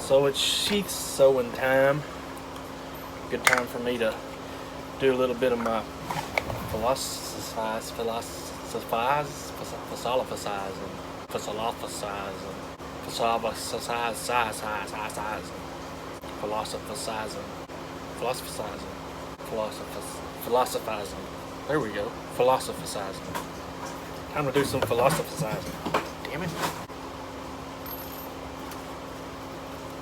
So it's sheath sewing time. Good time for me to do a little bit of my philosophizing. There we go. Philosophizing. Time to do some philosophizing. Damn it.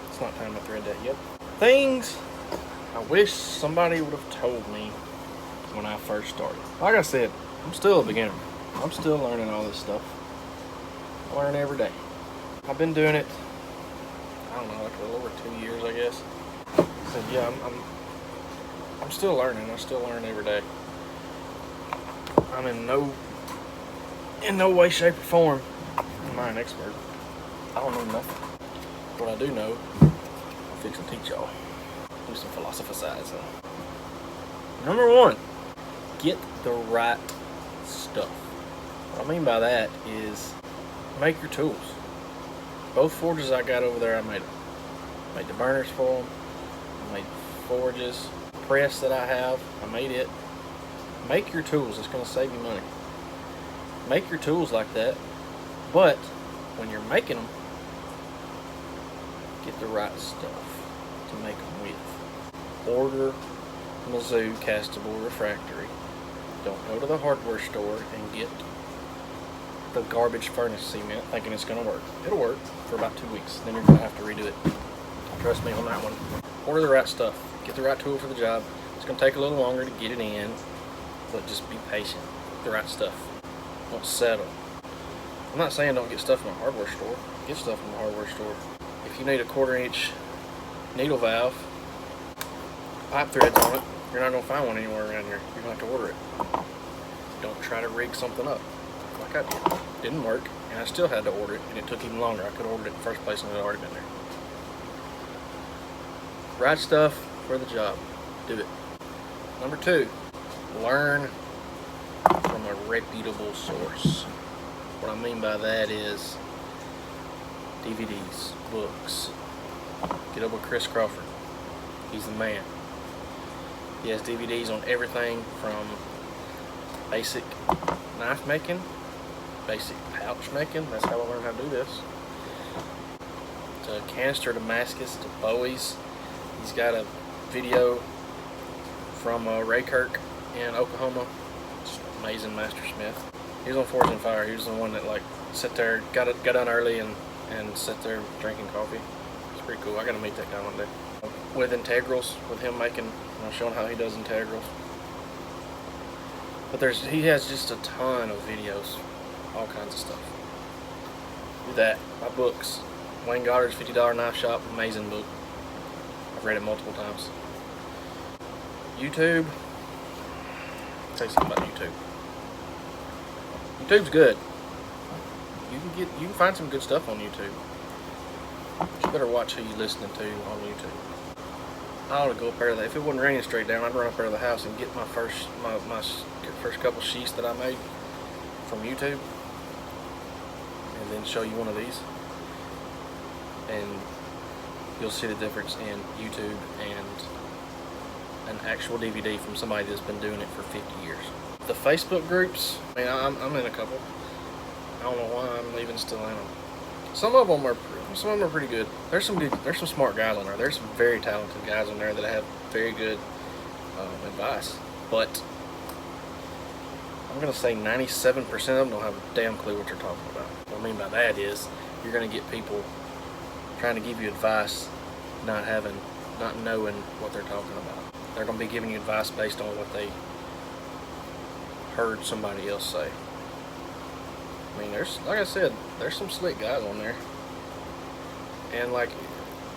It's not time to thread that yet. Things I wish somebody would have told me when I first started. Like I said, I'm still a beginner. I'm still learning all this stuff. I learn every day. I've been doing it, I don't know, like a little over 2 years, I guess. So yeah, I'm still learning. I still learn every day. I'm in no way, shape, or form am I an expert. I don't know nothing. What I do know, I'll fix and teach y'all. Do some philosophizing. Number one, get the right stuff. What I mean by that is make your tools. Both forges I got over there, I made them. Made the burners for them. I made forges. Press that I have, I made it. Make your tools. It's going to save you money. Make your tools like that, but when you're making them, get the right stuff to make them with. Order Mizzou castable refractory. Don't go to the hardware store and get the garbage furnace cement thinking it's going to work. It'll work for about 2 weeks, then you're going to have to redo it. Trust me on that one. Order the right stuff. Get the right tool for the job. It's going to take a little longer to get it in, but just be patient. Get the right stuff. Don't settle. I'm not saying don't get stuff from a hardware store. Get stuff from a hardware store. If you need a 1/4-inch needle valve, pipe threads on it, you're not going to find one anywhere around here. You're going to have to order it. Don't try to rig something up like I did. Didn't work, and I still had to order it, and it took even longer. I could have ordered it in the first place and it had already been there. Right stuff for the job. Do it. Number two, learn from a reputable source. What I mean by that is DVDs, books. Get up with Chris Crawford. He's the man. He has DVDs on everything from basic knife making, basic pouch making. That's how I learned how to do this. To canister Damascus, to Bowies. He's got a video from Ray Kirk in Oklahoma. Just amazing mastersmith. He was on Forge and Fire. He was the one that like sat there, got done early and sat there drinking coffee. It's pretty cool. I gotta meet that guy one day. With integrals, with him making, showing how he does integrals. But he has just a ton of videos, all kinds of stuff. Do that. My books. Wayne Goddard's $50 Knife Shop, amazing book. I've read it multiple times. YouTube. I'll tell you something about YouTube. YouTube's good. You can find some good stuff on YouTube. You better watch who you're listening to on YouTube. I ought to go up there. If it wasn't raining straight down, I'd run up there to the house and get my first couple sheets that I made from YouTube, and then show you one of these, and you'll see the difference in YouTube and an actual DVD from somebody that's been doing it for 50 years. The Facebook groups, I'm in a couple. I don't know why I'm even still in them. Some of them are pretty good. There's some smart guys on there. There's some very talented guys on there that have very good advice. But I'm gonna say 97% of them don't have a damn clue what you're talking about. What I mean by that is you're gonna get people trying to give you advice, not knowing what they're talking about. They're gonna be giving you advice based on what they heard somebody else say. Like I said, there's some slick guys on there, and like,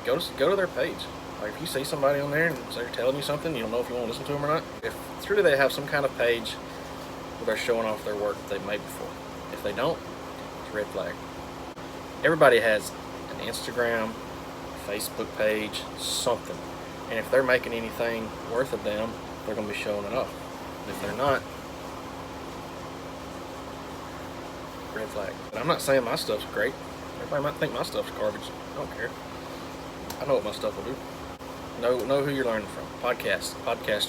go to their page. Like, if you see somebody on there and they're telling you something, you don't know if you want to listen to them or not. If it's really they have some kind of page where they're showing off their work that they've made before. If they don't, it's a red flag. Everybody has an Instagram, Facebook page, something, and if they're making anything worth a damn, they're going to be showing it off. And if they're not, red flag. And I'm not saying my stuff's great. Everybody might think my stuff's garbage. I don't care. I know what my stuff will do. Know who you're learning from. Podcasts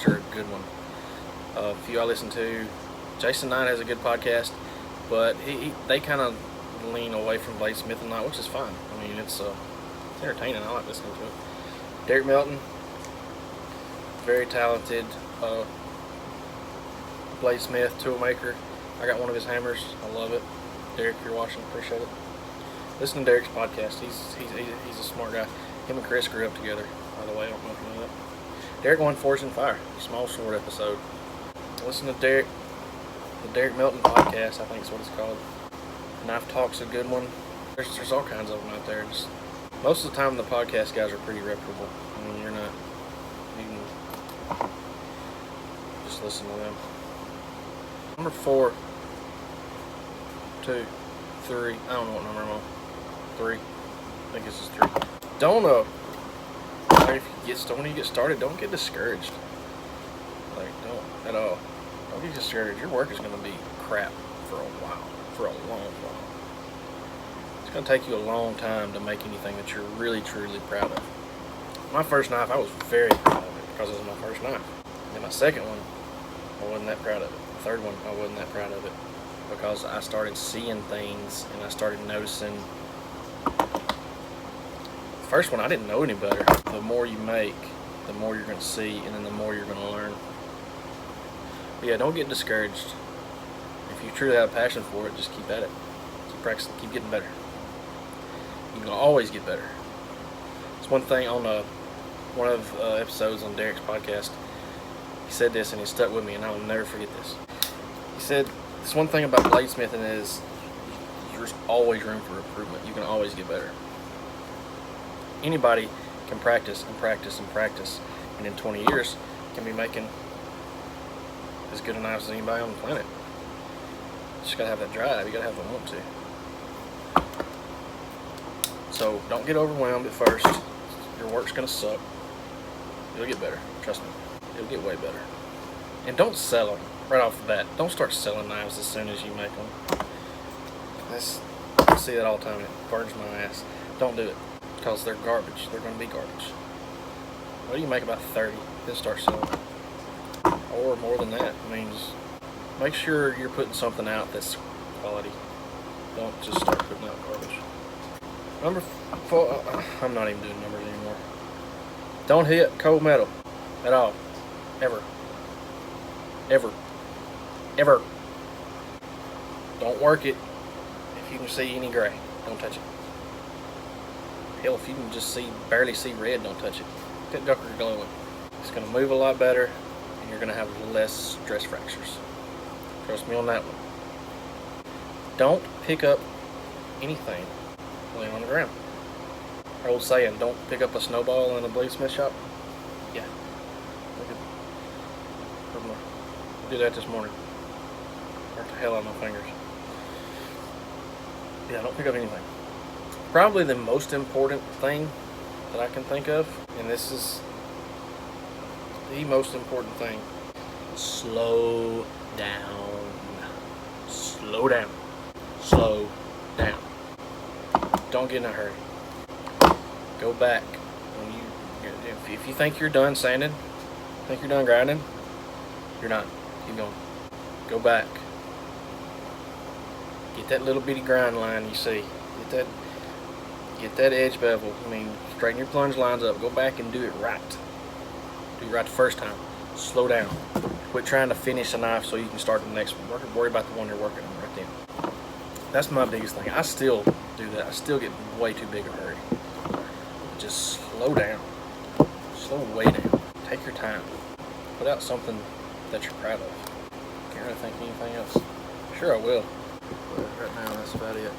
are a good one. A few I listen to. Jason Knight has a good podcast, but they kind of lean away from bladesmithing, which is fine. I mean, it's entertaining. I like listening to it. Derek Melton, very talented bladesmith, toolmaker. I got one of his hammers. I love it. Derek, if you're watching, appreciate it. Listen to Derek's podcast. He's a smart guy. Him and Chris grew up together, by the way. I don't know if you know that. Derek won Forged in Fire, small sword episode. Listen to Derek. The Derek Melton podcast, I think is what it's called. Knife Talk's a good one. There's all kinds of them out there. Most of the time, the podcast guys are pretty reputable. I mean, you can just listen to them. Number 4, 2, 3. I don't know what number I'm on. 3. I think this is 3. When you get started, don't get discouraged. Like, don't at all. Don't get discouraged. Your work is going to be crap for a while, for a long while. It's going to take you a long time to make anything that you're really, truly proud of. My first knife, I was very proud of it because it was my first knife. And my second one, I wasn't that proud of it. The third one, I wasn't that proud of it because I started seeing things and I started noticing. The first one, I didn't know any better. The more you make, the more you're going to see, and then the more you're going to learn. But yeah, don't get discouraged. If you truly have a passion for it, just keep at it. Keep practicing, keep getting better. You can always get better. It's one thing on one of the episodes on Derek's podcast. He said this and it stuck with me, and I will never forget this. He said, this one thing about bladesmithing is there's always room for improvement. You can always get better. Anybody can practice and practice and practice, and in 20 years can be making as good a knife as anybody on the planet. You just gotta have that drive. You gotta have the want to. So don't get overwhelmed at first. Your work's gonna suck. It'll get better. Trust me. It'll get way better. And don't sell them right off the bat. Don't start selling knives as soon as you make them. I see that all the time. It burns my ass. Don't do it. Because they're garbage. They're going to be garbage. What do you make about 30? Then start selling. Or more than that. I mean, just make sure you're putting something out that's quality. Don't just start putting out garbage. Number 4, I'm not even doing numbers anymore. Don't hit cold metal at all. Ever. Ever. Ever. Don't work it if you can see any gray. Don't touch it. Hell, if you can just barely see red, don't touch it. Get darker glowing. It's going to move a lot better, and you're going to have less stress fractures. Trust me on that one. Don't pick up anything laying on the ground. Our old saying, don't pick up a snowball in a bladesmith shop. Yeah. I did that this morning. Hurt the hell out of my fingers. Yeah, don't pick up anything. Probably the most important thing that I can think of, and this is the most important thing, slow down. Slow down. Slow down. Don't get in a hurry. Go back. If you think you're done sanding, think you're done grinding, you're not. Keep going. Go back. Get that little bitty grind line you see. Get that edge bevel. I mean, straighten your plunge lines up. Go back and do it right. Do it right the first time. Slow down. Quit trying to finish a knife so you can start the next one. Worry about the one you're working on right then. That's my biggest thing. I still do that. I still get way too big a hurry. Just slow down. Slow way down. Take your time. Put out something that you're proud of. Can't really think of anything else. Sure I will. But right now that's about it.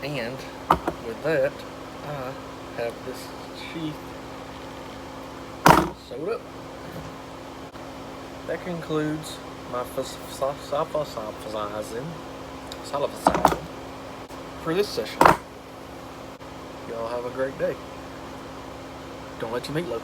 And with that, I have this sheath sewed up. That concludes my salafizing for this session. Y'all have a great day. Don't let you meatloaf.